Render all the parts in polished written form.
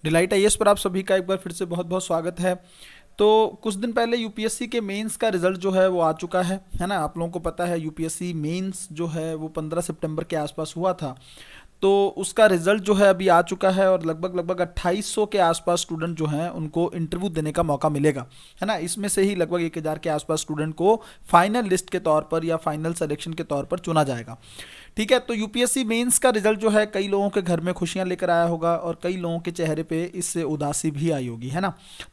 Delight IAS पर आप सभी का एक बार फिर से बहुत बहुत स्वागत है। तो कुछ दिन पहले यूपीएससी के मेंस का रिजल्ट जो है वो आ चुका है ना। आप लोगों को पता है यूपीएससी मेंस जो है वो 15 सितंबर के आसपास हुआ था। तो उसका रिजल्ट जो है अभी आ चुका है और लगभग लगभग 2800 के आसपास स्टूडेंट जो हैं उनको इंटरव्यू देने का मौका मिलेगा, है ना। इसमें से ही लगभग 1000 के आसपास स्टूडेंट को फाइनल लिस्ट के तौर पर या फाइनल सिलेक्शन के तौर पर चुना जाएगा। ठीक है, तो यूपीएससी मेंस का रिजल्ट जो है कई लोगों के घर में खुशियां लेकर आया होगा और कई लोगों के चेहरे पे इससे उदासी भी आई होगी, है ना।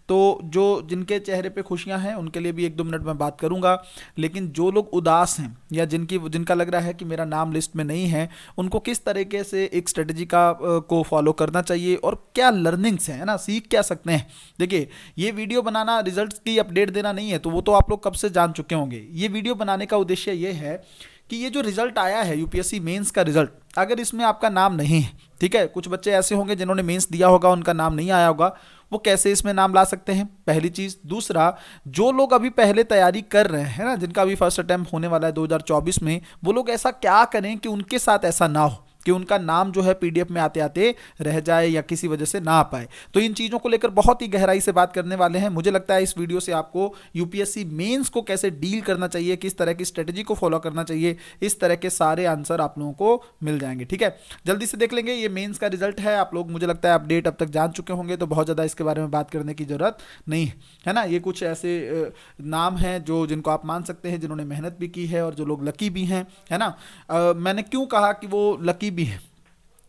तो जो जिनके चेहरे पे खुशियां हैं उनके लिए भी 1-2 मिनट में बात करूंगा, लेकिन जो लोग उदास हैं या जिनका लग रहा है कि मेरा नाम लिस्ट में नहीं है, उनको किस तरीके से एक स्ट्रेटजी को फॉलो करना चाहिए और क्या लर्निंग्स है ना, सीख क्या सकते हैं। देखिए, ये वीडियो बनाना रिजल्ट की अपडेट देना नहीं है, तो वो तो आप लोग कब से जान चुके होंगे। ये वीडियो बनाने का उद्देश्य ये है कि ये जो रिजल्ट आया है यूपीएससी मेंस का रिजल्ट, अगर इसमें आपका नाम नहीं है, ठीक है, कुछ बच्चे ऐसे होंगे जिन्होंने मेंस दिया होगा उनका नाम नहीं आया होगा, वो कैसे इसमें नाम ला सकते हैं, पहली चीज। दूसरा, जो लोग अभी पहले तैयारी कर रहे हैं ना, जिनका अभी फर्स्ट अटेम्प्ट होने वाला है 2024 में, वो लोग ऐसा क्या करें कि उनके साथ ऐसा ना हो कि उनका नाम जो है पीडीएफ में आते आते रह जाए या किसी वजह से ना आ पाए। तो इन चीज़ों को लेकर बहुत ही गहराई से बात करने वाले हैं। मुझे लगता है इस वीडियो से आपको यूपीएससी मेंस को कैसे डील करना चाहिए, किस तरह की स्ट्रेटजी को फॉलो करना चाहिए, इस तरह के सारे आंसर आप लोगों को मिल जाएंगे। ठीक है, जल्दी से देख लेंगे। ये मेंस का रिजल्ट है, आप लोग मुझे लगता है अपडेट अब तक जान चुके होंगे, तो बहुत ज़्यादा इसके बारे में बात करने की जरूरत नहीं है ना। ये कुछ ऐसे नाम हैं जो जिनको आप मान सकते हैं, जिन्होंने मेहनत भी की है और जो लोग लकी भी हैं, है ना। मैंने क्यों कहा कि वो लकी भी है,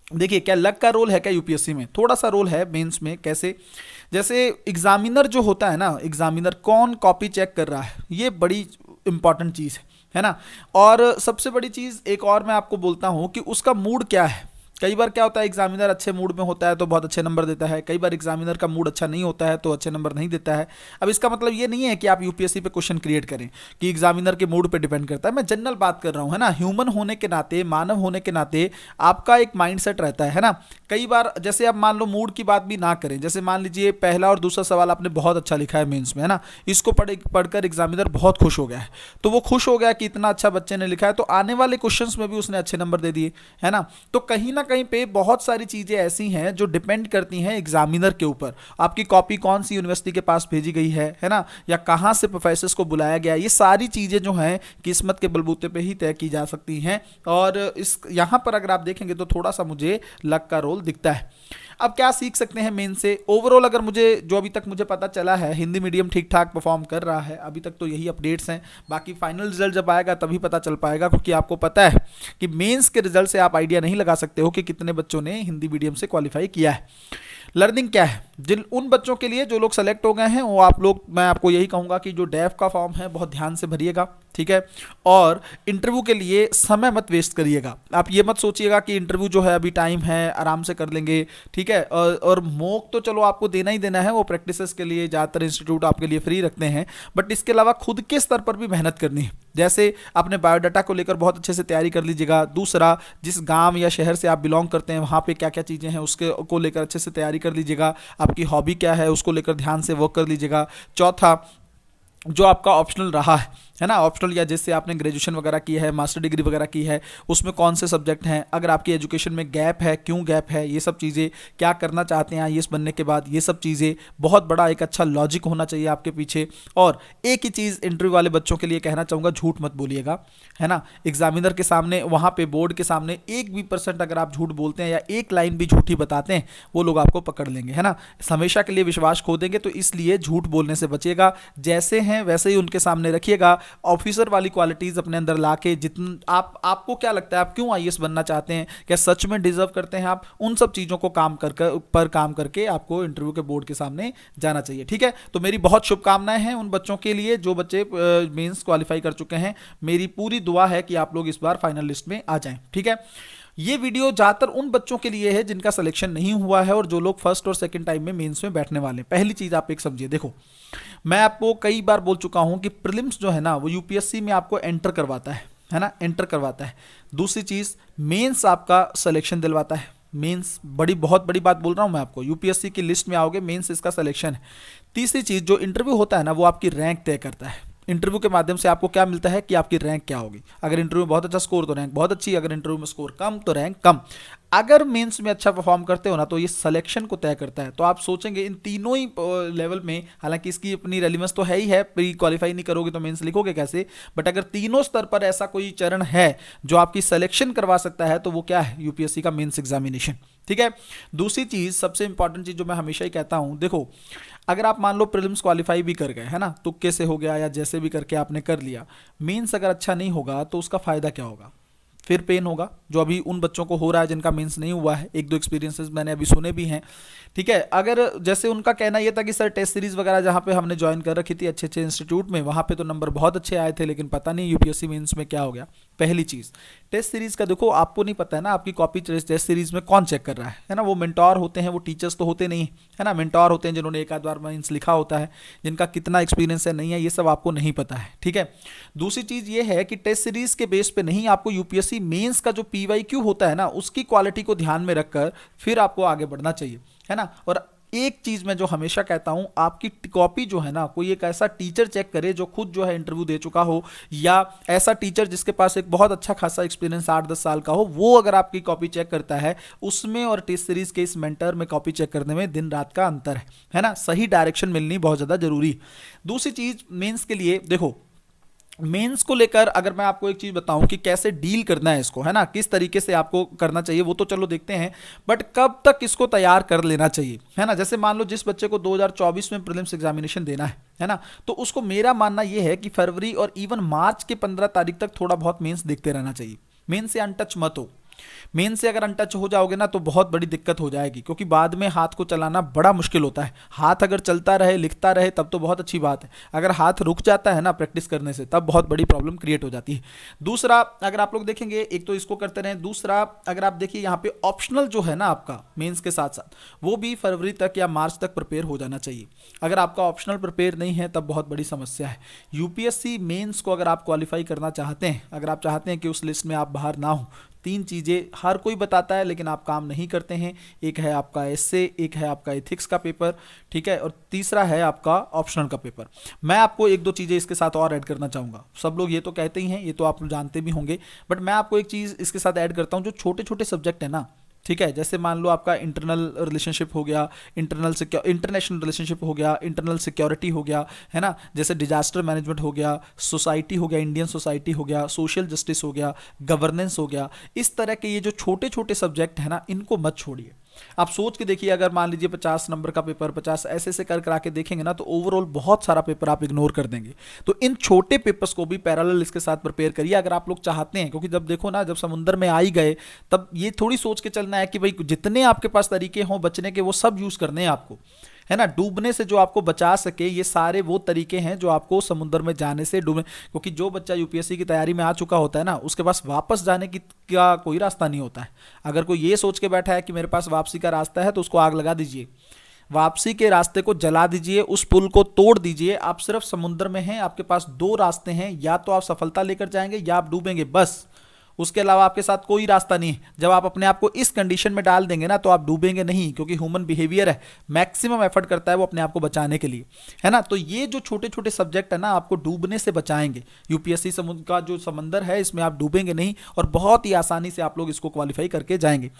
देखिए, क्या लक का रोल है क्या यूपीएससी में? थोड़ा सा रोल है मेंस में। कैसे? जैसे एग्जामिनर जो होता है ना, एग्जामिनर कौन कॉपी चेक कर रहा है, ये बड़ी इंपॉर्टेंट चीज़ है ना। और सबसे बड़ी चीज़ एक और मैं आपको बोलता हूँ कि उसका मूड क्या है। कई बार क्या होता है, एग्जामिनर अच्छे मूड में होता है तो बहुत अच्छे नंबर देता है, कई बार एग्जामिनर का मूड अच्छा नहीं होता है तो अच्छे नंबर नहीं देता है। अब इसका मतलब ये नहीं है कि आप यूपीएससी पे क्वेश्चन क्रिएट करें कि एग्जामिनर के मूड पे डिपेंड करता है। मैं जनरल बात कर रहा हूँ, है ना। ह्यूमन होने के नाते, मानव होने के नाते आपका एक माइंडसेट रहता है ना। कई बार जैसे आप मान लो मूड की बात भी ना करें, जैसे मान लीजिए पहला और दूसरा सवाल आपने बहुत अच्छा लिखा है मेंस में, है ना, इसको पढ़कर एग्जामिनर बहुत खुश हो गया है। तो वो खुश हो गया कि इतना अच्छा बच्चे ने लिखा है, तो आने वाले क्वेश्चंस में भी उसने अच्छे नंबर दे दिए, है ना। तो कहीं ना कहीं पे बहुत सारी चीजें ऐसी हैं जो डिपेंड करती हैं एग्जामिनर के ऊपर। आपकी कॉपी कौन सी यूनिवर्सिटी के पास भेजी गई है ना, या कहाँ से प्रोफेसर्स को बुलाया गया, ये सारी चीजें जो हैं किस्मत के बलबूते पे ही तय की जा सकती हैं। और इस यहाँ पर अगर आप देखेंगे तो थोड़ा सा मुझे लक का रोल दिखता है। अब क्या सीख सकते हैं मेन से? ओवरऑल अगर मुझे जो अभी तक मुझे पता चला है, हिंदी मीडियम ठीक ठाक परफॉर्म कर रहा है, अभी तक तो यही अपडेट्स हैं। बाकी फाइनल रिजल्ट जब आएगा तभी पता चल पाएगा, क्योंकि आपको पता है कि मेंस के रिजल्ट से आप आइडिया नहीं लगा सकते हो कि कितने बच्चों ने हिंदी मीडियम से क्वालिफाई किया है। लर्निंग क्या है? जिन उन बच्चों के लिए जो लोग सेलेक्ट हो गए हैं, वो आप लोग, मैं आपको यही कहूंगा कि जो डेफ का फॉर्म है बहुत ध्यान से भरिएगा, ठीक है। और इंटरव्यू के लिए समय मत वेस्ट करिएगा। आप ये मत सोचिएगा कि इंटरव्यू जो है अभी टाइम है, आराम से कर लेंगे, ठीक है। और मॉक तो चलो आपको देना ही देना है, वो प्रैक्टिसेस के लिए ज़्यादातर इंस्टीट्यूट आपके लिए फ्री रखते हैं, बट इसके अलावा खुद के स्तर पर भी मेहनत करनी है। जैसे अपने बायोडाटा को लेकर बहुत अच्छे से तैयारी कर लीजिएगा। दूसरा, जिस गांव या शहर से आप बिलोंग करते हैं वहाँ पे क्या क्या चीज़ें हैं उसके को लेकर अच्छे से तैयारी कर लीजिएगा। आपकी हॉबी क्या है उसको लेकर ध्यान से वर्क कर लीजिएगा। चौथा, जो आपका ऑप्शनल रहा है ना, ऑप्शनल या जिससे आपने ग्रेजुएशन वगैरह की है, मास्टर डिग्री वगैरह की है, उसमें कौन से सब्जेक्ट हैं, अगर आपकी एजुकेशन में गैप है, क्यों गैप है, ये सब चीज़ें, क्या करना चाहते हैं आईएएस बनने के बाद, ये सब चीज़ें, बहुत बड़ा एक अच्छा लॉजिक होना चाहिए आपके पीछे। और एक ही चीज़ इंटरव्यू वाले बच्चों के लिए कहना चाहूँगा, झूठ मत बोलिएगा, है ना। एग्जामिनर के सामने, वहाँ पे बोर्ड के सामने 1% अगर आप झूठ बोलते हैं या एक लाइन भी झूठी बताते हैं, वो लोग आपको पकड़ लेंगे, है ना। हमेशा के लिए विश्वास खो देंगे, तो इसलिए झूठ बोलने से बचिएगा। जैसे हैं वैसे ही उनके सामने रखिएगा। ऑफिसर वाली क्वालिटीज अपने अंदर लाके, जितना आपको क्या लगता है आप क्यों आईएएस बनना चाहते हैं, क्या सच में डिजर्व करते हैं आप, उन सब चीजों को काम करके आपको इंटरव्यू के बोर्ड के सामने जाना चाहिए, ठीक है। तो मेरी बहुत शुभकामनाएं हैं उन बच्चों के लिए जो बच्चे मेंस क्वालिफाई कर चुके हैं। मेरी पूरी दुआ है कि आप लोग इस बार फाइनल लिस्ट में आ जाएं, ठीक है। ये वीडियो ज़्यादातर उन बच्चों के लिए है जिनका सिलेक्शन नहीं हुआ है और जो लोग फर्स्ट और सेकंड टाइम में मेंस में बैठने वाले हैं। पहली चीज़ आप एक समझिए, देखो, मैं आपको कई बार बोल चुका हूं कि प्रीलिम्स जो है ना वो यूपीएससी में आपको एंटर करवाता है ना, एंटर करवाता है। दूसरी चीज़, मेंस आपका सिलेक्शन दिलवाता है। मेंस, बहुत बड़ी बात बोल रहा हूं मैं आपको, यूपीएससी की लिस्ट में आओगे, मेंस इसका सिलेक्शन है। तीसरी चीज़, जो इंटरव्यू होता है ना वो आपकी रैंक तय करता है। इंटरव्यू के माध्यम से आपको क्या मिलता है कि आपकी रैंक क्या होगी। अगर इंटरव्यू में बहुत अच्छा स्कोर तो रैंक बहुत अच्छी, अगर इंटरव्यू में स्कोर कम तो रैंक कम। अगर मेंस में अच्छा परफॉर्म करते हो ना तो ये सिलेक्शन को तय करता है। तो आप सोचेंगे इन तीनों ही लेवल में, हालांकि इसकी अपनी रेलिवेंस तो है ही है, प्री क्वालिफाई नहीं करोगे तो मेंस लिखोगे कैसे, बट अगर तीनों स्तर पर ऐसा कोई चरण है जो आपकी सिलेक्शन करवा सकता है तो वो क्या है, यूपीएससी का मेंस एग्जामिनेशन। ठीक है। दूसरी चीज, सबसे इंपॉर्टेंट चीज जो मैं हमेशा ही कहता हूं, देखो अगर आप मान लो प्रीलिम्स क्वालिफाई भी कर गए है ना, तुक्के से हो गया या जैसे भी करके आपने कर लिया, मेंस अगर अच्छा नहीं होगा तो उसका फायदा क्या होगा, फिर पेन होगा, जो अभी उन बच्चों को हो रहा है जिनका मेंस नहीं हुआ है। एक दो एक्सपीरियंसेस मैंने अभी सुने भी हैं। ठीक है। अगर जैसे उनका कहना यह था कि सर टेस्ट सीरीज वगैरह जहाँ पे हमने ज्वाइन कर रखी थी अच्छे अच्छे इंस्टीट्यूट में, वहाँ पे तो नंबर बहुत अच्छे आए थे, लेकिन पता नहीं यूपीएससी मेंस में क्या हो गया। पहली चीज़, टेस्ट सीरीज का देखो, आपको नहीं पता है ना आपकी कॉपी टेस्ट सीरीज में कौन चेक कर रहा है ना, वो मेंटोर होते हैं, वो टीचर्स तो होते नहीं है ना, मेंटोर होते हैं जिन्होंने एक आध बार मेंस लिखा होता है, जिनका कितना एक्सपीरियंस है नहीं है ये सब आपको नहीं पता है। ठीक है। दूसरी चीज़ ये है कि टेस्ट सीरीज के बेस पे नहीं, आपको यूपीएससी मेंस का जो पीवाईक्यू होता है ना उसकी क्वालिटी को ध्यान में रखकर फिर आपको आगे बढ़ना चाहिए, है ना। और एक चीज मैं जो हमेशा कहता हूं, आपकी कॉपी जो है ना, कोई एक ऐसा टीचर चेक करे जो खुद जो है इंटरव्यू दे चुका हो, या ऐसा टीचर जिसके पास एक बहुत अच्छा खासा एक्सपीरियंस 8-10 साल का हो, वो अगर आपकी कॉपी चेक करता है, उसमें और टेस्ट सीरीज के इस मेंटर में कॉपी चेक करने में दिन रात का अंतर है ना। सही डायरेक्शन मिलनी बहुत ज्यादा जरूरी। दूसरी चीज मेंस के लिए देखो, मेंस को लेकर अगर मैं आपको एक चीज बताऊं कि कैसे डील करना है इसको, है ना, किस तरीके से आपको करना चाहिए, वो तो चलो देखते हैं, बट कब तक इसको तैयार कर लेना चाहिए, है ना। जैसे मान लो जिस बच्चे को 2024 में प्रीलिम्स एग्जामिनेशन देना है ना, तो उसको मेरा मानना यह है कि फरवरी और इवन मार्च के 15 तारीख तक थोड़ा बहुत मेंस देखते रहना चाहिए। मेंस से अनटच मत हो। मेन से अगर अनटच हो जाओगे ना तो बहुत बड़ी दिक्कत हो जाएगी, क्योंकि बाद में हाथ को चलाना बड़ा मुश्किल होता है। हाथ अगर चलता रहे, लिखता रहे, तब तो बहुत अच्छी बात है। अगर हाथ रुक जाता है ना प्रैक्टिस करने से, तब बहुत बड़ी प्रॉब्लम क्रिएट हो जाती है। दूसरा, अगर आप लोग देखेंगे, एक तो इसको करते रहें, दूसरा अगर आप देखिए यहाँ पे ऑप्शनल जो है ना आपका मेंस के साथ साथ, वो भी फरवरी तक या मार्च तक प्रिपेयर हो जाना चाहिए। अगर आपका ऑप्शनल प्रिपेयर नहीं है तब बहुत बड़ी समस्या है। यूपीएससी मेंस को अगर आप क्वालिफाई करना चाहते हैं, अगर आप चाहते हैं कि उस लिस्ट में आप बाहर ना हो, तीन चीज़ें हर कोई बताता है लेकिन आप काम नहीं करते हैं। एक है आपका एसए, एक है आपका एथिक्स का पेपर, ठीक है, और तीसरा है आपका ऑप्शनल का पेपर। मैं आपको एक दो चीज़ें इसके साथ और ऐड करना चाहूँगा। सब लोग ये तो कहते ही हैं, ये तो आप जानते भी होंगे, बट मैं आपको एक चीज़ इसके साथ ऐड करता हूँ। जो छोटे छोटे सब्जेक्ट है ना, ठीक है, जैसे मान लो आपका इंटरनल रिलेशनशिप हो गया, इंटरनेशनल रिलेशनशिप हो गया, इंटरनल सिक्योरिटी हो गया, है ना, जैसे डिजास्टर मैनेजमेंट हो गया, सोसाइटी हो गया, इंडियन सोसाइटी हो गया, सोशल जस्टिस हो गया, गवर्नेंस हो गया, इस तरह के ये जो छोटे छोटे सब्जेक्ट है ना, इनको मत छोड़िए। आप सोच के देखिए, अगर मान लीजिए 50 नंबर का पेपर, 50 ऐसे ऐसे कर करा के देखेंगे ना, तो ओवरऑल बहुत सारा पेपर आप इग्नोर कर देंगे। तो इन छोटे पेपर्स को भी पैरेलल इसके साथ प्रिपेयर करिए अगर आप लोग चाहते हैं, क्योंकि जब देखो ना, जब समुंदर में आ ही गए, तब ये थोड़ी सोच के चलना है कि भाई जितने आपके पास तरीके हों बचने के, वो सब यूज करने हैं आपको, है ना। डूबने से जो आपको बचा सके, ये सारे वो तरीके हैं जो आपको समुद्र में जाने से डूबने, क्योंकि जो बच्चा यूपीएससी की तैयारी में आ चुका होता है ना, उसके पास वापस जाने की का कोई रास्ता नहीं होता है। अगर कोई ये सोच के बैठा है कि मेरे पास वापसी का रास्ता है, तो उसको आग लगा दीजिए, वापसी के रास्ते को जला दीजिए, उस पुल को तोड़ दीजिए। आप सिर्फ समुद्र में हैं, आपके पास दो रास्ते हैं, या तो आप सफलता लेकर जाएंगे या आप डूबेंगे, बस। उसके अलावा आपके साथ कोई रास्ता नहीं है। जब आप अपने आप को इस कंडीशन में डाल देंगे ना, तो आप डूबेंगे नहीं, क्योंकि ह्यूमन बिहेवियर है, मैक्सिमम एफर्ट करता है वो अपने आप को बचाने के लिए, है ना। तो ये जो छोटे छोटे सब्जेक्ट है ना, आपको डूबने से बचाएंगे। यूपीएससी समुद्र का जो समंदर है, इसमें आप डूबेंगे नहीं, और बहुत ही आसानी से आप लोग इसको क्वालिफाई करके जाएंगे।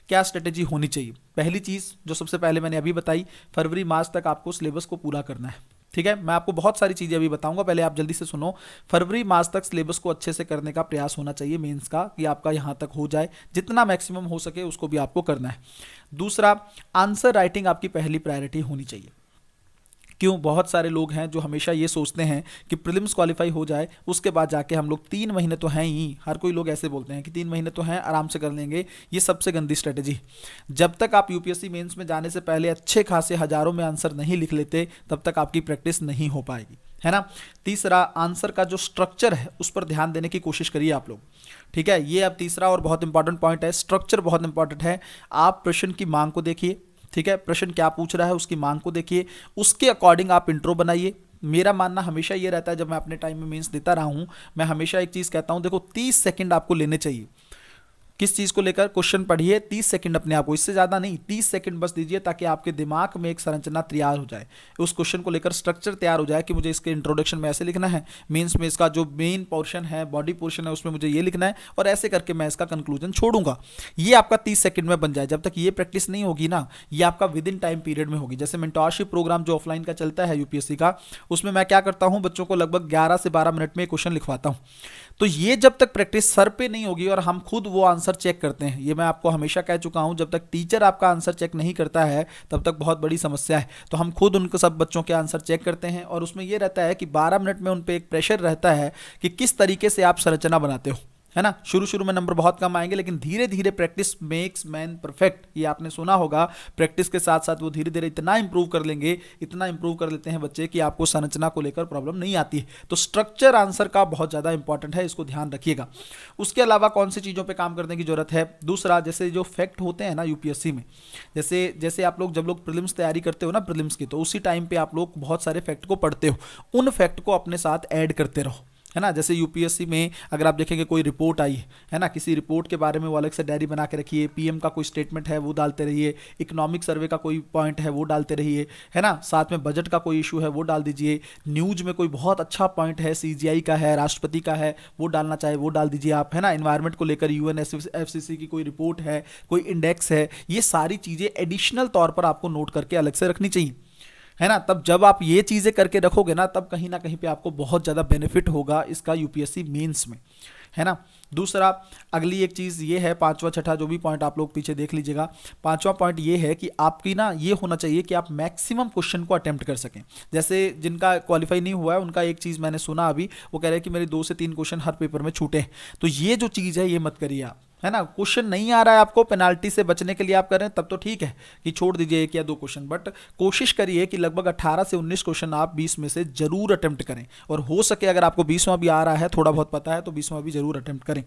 क्या स्ट्रेटेजी होनी चाहिए? पहली चीज जो सबसे पहले मैंने अभी बताई, फरवरी मार्च तक आपको सिलेबस को पूरा करना है, ठीक है। मैं आपको बहुत सारी चीजें अभी बताऊंगा, पहले आप जल्दी से सुनो। फरवरी मार्च तक सिलेबस को अच्छे से करने का प्रयास होना चाहिए मेंस का, कि आपका यहां तक हो जाए, जितना मैक्सिमम हो सके उसको भी आपको करना है। दूसरा, आंसर राइटिंग आपकी पहली प्रायोरिटी होनी चाहिए। क्यों? बहुत सारे लोग हैं जो हमेशा ये सोचते हैं कि प्रीलिम्स क्वालिफाई हो जाए, उसके बाद जाके हम लोग 3 महीने तो हैं ही, हर कोई लोग ऐसे बोलते हैं कि 3 महीने तो हैं, आराम से कर लेंगे। ये सबसे गंदी स्ट्रेटेजी। जब तक आप यूपीएससी मेंस में जाने से पहले अच्छे खासे हजारों में आंसर नहीं लिख लेते, तब तक आपकी प्रैक्टिस नहीं हो पाएगी, है ना। तीसरा, आंसर का जो स्ट्रक्चर है उस पर ध्यान देने की कोशिश करिए आप लोग, ठीक है। ये अब तीसरा और बहुत इंपॉर्टेंट पॉइंट है, स्ट्रक्चर बहुत इंपॉर्टेंट है। आप प्रश्न की मांग को देखिए, ठीक है, प्रश्न क्या पूछ रहा है उसकी मांग को देखिए, उसके अकॉर्डिंग आप इंट्रो बनाइए। मेरा मानना हमेशा ये रहता है, जब मैं अपने टाइम में मेंस देता रहा हूं, मैं हमेशा एक चीज कहता हूं, देखो 30 सेकंड आपको लेने चाहिए किस चीज को लेकर? क्वेश्चन पढ़िए, 30 सेकंड अपने आप को, इससे ज्यादा नहीं, 30 सेकंड बस दीजिए ताकि आपके दिमाग में एक संरचना तैयार हो जाए, उस क्वेश्चन को लेकर स्ट्रक्चर तैयार हो जाए कि मुझे इसके इंट्रोडक्शन में ऐसे लिखना है, मेंस में इसका जो मेन पोर्शन है, बॉडी पोर्शन है, उसमें मुझे ये लिखना है, और ऐसे करके मैं इसका कंक्लूजन छोड़ूंगा। ये आपका 30 सेकंड में बन जाए। जब तक ये प्रैक्टिस नहीं होगी ना, ये आपका विद इन टाइम पीरियड में होगी। जैसे मेंटोरशिप प्रोग्राम जो ऑफलाइन का चलता है यूपीएससी का, उसमें मैं क्या करता हूं, बच्चों को लगभग 11 से 12 मिनट में क्वेश्चन लिखवाता हूं। तो ये जब तक प्रैक्टिस सर पे नहीं होगी और हम खुद वो आंसर चेक करते हैं, ये मैं आपको हमेशा कह चुका हूं, जब तक टीचर आपका आंसर चेक नहीं करता है तब तक बहुत बड़ी समस्या है। तो हम खुद उनको सब बच्चों के आंसर चेक करते हैं, और उसमें ये रहता है कि 12 मिनट में उन पे एक प्रेशर रहता है कि किस तरीके से आप संरचना बनाते हो, है ना। शुरू शुरू में नंबर बहुत कम आएंगे, लेकिन धीरे धीरे प्रैक्टिस मेक्स मैन परफेक्ट, ये आपने सुना होगा। प्रैक्टिस के साथ साथ वो धीरे धीरे इतना इंप्रूव कर लेंगे, इतना इंप्रूव कर लेते हैं बच्चे कि आपको संरचना को लेकर प्रॉब्लम नहीं आती है। तो स्ट्रक्चर आंसर का बहुत ज़्यादा इंपॉर्टेंट है, इसको ध्यान रखिएगा। उसके अलावा कौन सी चीज़ों पर काम करने की जरूरत है? दूसरा, जैसे जो फैक्ट होते हैं ना यूपीएससी में, जैसे जैसे आप लोग जब लोग प्रीलिम्स तैयारी करते हो ना, प्रीलिम्स की, तो उसी टाइम पे आप लोग बहुत सारे फैक्ट को पढ़ते हो, उन फैक्ट को अपने साथ ऐड करते रहो, है ना। जैसे यूपीएससी में अगर आप देखेंगे कोई रिपोर्ट आई है ना, किसी रिपोर्ट के बारे में वो अलग से डायरी बना के रखिए, पीएम का कोई स्टेटमेंट है वो डालते रहिए, इकोनॉमिक सर्वे का कोई पॉइंट है वो डालते रहिए, है ना। साथ में बजट का कोई इशू है वो डाल दीजिए, न्यूज में कोई बहुत अच्छा पॉइंट है, सीजीआई का है, राष्ट्रपति का है, वो डालना चाहे वो डाल दीजिए आप, है ना। एनवायरमेंट को लेकर यूएनएफसीसी की कोई रिपोर्ट है, कोई इंडेक्स है, ये सारी चीज़ें एडिशनल तौर पर आपको नोट करके अलग से रखनी चाहिए, है ना। तब जब आप ये चीज़ें करके रखोगे ना, तब कहीं ना कहीं पे आपको बहुत ज़्यादा बेनिफिट होगा इसका यूपीएससी मेंस में, है ना। दूसरा, अगली एक चीज़ ये है, पांचवा छठा जो भी पॉइंट आप लोग पीछे देख लीजिएगा, पांचवा पॉइंट ये है कि आपकी ना ये होना चाहिए कि आप मैक्सिमम क्वेश्चन को अटेम्प्ट कर सकें। जैसे जिनका क्वालिफाई नहीं हुआ है उनका एक चीज़ मैंने सुना अभी, वो कह रहे हैं कि मेरे 2 से 3 क्वेश्चन हर पेपर में छूटे हैं। तो ये जो चीज़ है ये मत करिए आप, है ना। क्वेश्चन नहीं आ रहा है आपको, पेनाल्टी से बचने के लिए आप करें तब तो ठीक है कि छोड़ दीजिए 1 या 2 क्वेश्चन, बट कोशिश करिए कि लगभग 18 से 19 क्वेश्चन आप 20 में से जरूर अटेम्प्ट करें, और हो सके अगर आपको 20वां भी आ रहा है, थोड़ा बहुत पता है, तो 20वां भी जरूर अटेम्प्ट करें,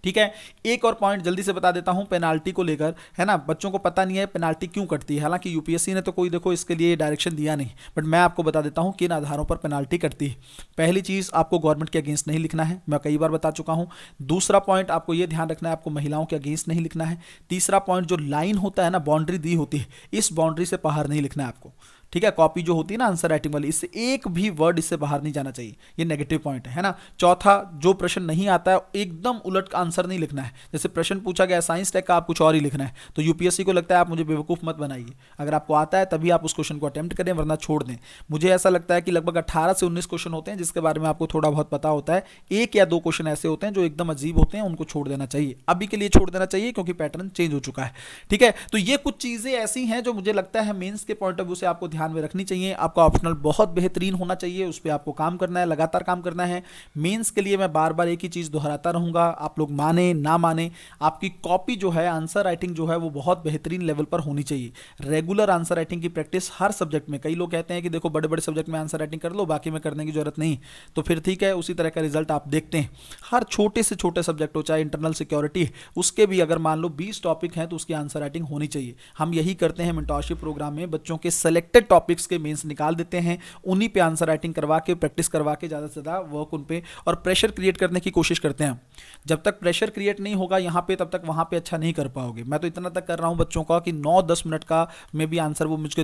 ठीक है। एक और पॉइंट जल्दी से बता देता हूं पेनाल्टी को लेकर, है ना। बच्चों को पता नहीं है पेनाल्टी क्यों कटती है, हालांकि यूपीएससी ने तो कोई देखो इसके लिए डायरेक्शन दिया नहीं, बट मैं आपको बता देता हूं किन आधारों पर पेनाल्टी कटती है। पहली चीज़, आपको गवर्नमेंट के अगेंस्ट नहीं लिखना है, मैं कई बार बता चुका हूं। दूसरा पॉइंट, आपको यह ध्यान रखना है आपको महिलाओं के अगेंस्ट नहीं लिखना है। तीसरा पॉइंट, जो लाइन होता है ना, बाउंड्री दी होती है, इस बाउंड्री से बाहर नहीं लिखना है आपको, ठीक है। कॉपी जो होती है ना आंसर राइटिंग वाली, इससे एक भी वर्ड इससे बाहर नहीं जाना चाहिए, ये नेगेटिव पॉइंट है ना। चौथा, जो प्रश्न नहीं आता है एकदम उलट आंसर नहीं लिखना है। जैसे प्रश्न पूछा गया साइंस टेक का, आप कुछ और ही लिखना है, तो यूपीएससी को लगता है आप मुझे बेवकूफ़ मत बनाइए। अगर आपको आता है तभी आप उस क्वेश्चन को अटेम्प्ट करें, वरना छोड़ दें। मुझे ऐसा लगता है कि लगभग 18 से 19 क्वेश्चन होते हैं जिसके बारे में आपको थोड़ा बहुत पता होता है। 1 या 2 क्वेश्चन ऐसे होते हैं जो एकदम अजीब होते हैं, उनको छोड़ देना चाहिए, अभी के लिए छोड़ देना चाहिए, क्योंकि पैटर्न चेंज हो चुका है, ठीक है। तो ये कुछ चीज़ें ऐसी हैं जो मुझे लगता है मेंस के पॉइंट ऑफ व्यू से आपको ध्यान में रखनी चाहिए। आपका ऑप्शनल बहुत बेहतरीन होना चाहिए, उस पर आपको काम करना है, लगातार काम करना है। मेंस के लिए मैं बार बार एक ही चीज़ दोहराता रहूँगा, आप लोग माने ना माने, आपकी कॉपी जो है, आंसर राइटिंग जो है, वो बहुत बेहतरीन लेवल पर होनी चाहिए। रेगुलर आंसर राइटिंग की प्रैक्टिस हर सब्जेक्ट में, कई लोग कहते हैं कि देखो बड़े बड़े सब्जेक्ट में आंसर राइटिंग कर लो, बाकी में करने की जरूरत नहीं, तो फिर ठीक है, उसी तरह का रिजल्ट आप देखते हैं। हर छोटे से छोटे सब्जेक्ट हो, चाहे इंटरनल सिक्योरिटी, उसके भी अगर मान लो 20 टॉपिक हैं तो उसकी आंसर राइटिंग होनी चाहिए। हम यही करते हैं मेंटोरशिप प्रोग्राम में, बच्चों के सेलेक्टेड टॉपिक्स के मेंस निकाल देते हैं, उन्हीं पे आंसर राइटिंग करवा के, प्रैक्टिस करवा के, ज़्यादा से ज़्यादा वर्क उन पे, और प्रेशर क्रिएट करने की कोशिश करते हैं। जब तक प्रेशर क्रिएट नहीं होगा यहाँ पे, तब तक वहाँ पे अच्छा नहीं कर पाओगे। मैं तो इतना तक कर रहा हूँ बच्चों का कि 9-10 मिनट का में भी आंसर वो मुझे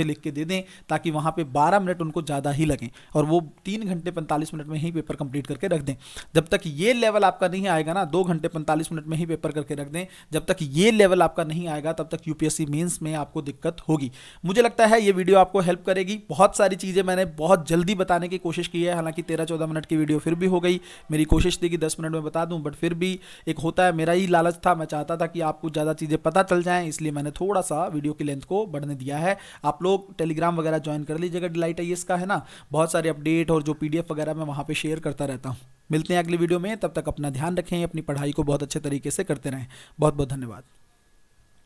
लिख के दे दें, ताकि वहाँ पे 12 मिनट उनको ज़्यादा ही लगें, और वो 3 घंटे 45 मिनट में ही पेपर कंप्लीट करके रख दें। जब तक ये लेवल आपका नहीं आएगा ना, 2 घंटे 45 मिनट में ही पेपर करके रख दें, जब तक ये लेवल आपका नहीं आएगा तब तक यूपीएससी मेंस में आपको दिक्कत होगी। मुझे लगता है ये वीडियो आपको हेल्प करेगी। बहुत सारी चीज़ें मैंने बहुत जल्दी बताने की कोशिश की है, हालांकि 13-14 मिनट की वीडियो फिर भी हो गई। मेरी कोशिश थी कि 10 मिनट में बता दूं, बट फिर भी एक होता है, मेरा ही लालच था, मैं चाहता था कि आपको ज़्यादा चीज़ें पता चल जाएं, इसलिए मैंने थोड़ा सा वीडियो की लेंथ को बढ़ने दिया है। आप लोग टेलीग्राम वगैरह ज्वाइन कर लीजिएगा, डिलाइट आईएएस का, है ना। बहुत सारे अपडेट और जो पीडीएफ वगैरह मैं वहाँ पर शेयर करता रहता हूँ। मिलते हैं अगली वीडियो में, तब तक अपना ध्यान रखें, अपनी पढ़ाई को बहुत अच्छे तरीके से करते रहें। बहुत बहुत धन्यवाद।